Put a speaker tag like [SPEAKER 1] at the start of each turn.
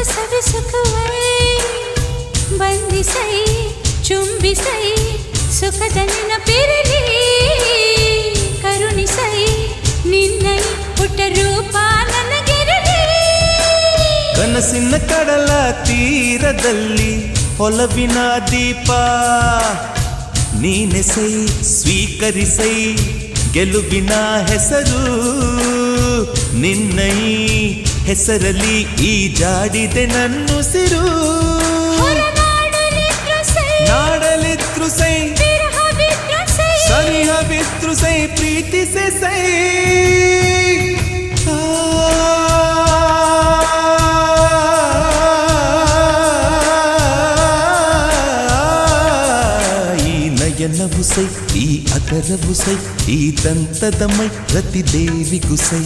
[SPEAKER 1] ಸವಿಸುಕುವೈ ಬಂದಿಸೈ ಚುಂಬಿಸೈ ಸುಖದ ನೆನಪಿರಲಿ ಕರುಣಿಸೈ ನಿನ್ನೈ ಪುಟ್ಟ ರೂಪ ನನಗಿರಲಿ
[SPEAKER 2] ಕನಸಿನ ಕಡಲ ತೀರದಲ್ಲಿ ಒಲವಿನ ದೀಪ ನೀನೆಸೈ ಸ್ವೀಕರಿಸೈ ಗೆಲುವಿನ ಹೆಸರು ನಿನ್ನೈ ಹೆಸರಲ್ಲಿ ಈ ಜಾಡಿದೆ ನನ್ನುಸಿರು ನಾಡಲಿದ್ರು ಸೈ ಸನಿಹ ಬಿದ್ರು ಸೈ ಪ್ರೀತಿಸೆ ಸೈ ಈ ನಯನವು ಸೈ ಈ ಅದರವು ಸೈ ಈ ದಂತದ ಮೈ ಪ್ರತಿ ದೇವಿಗೂ ಸೈ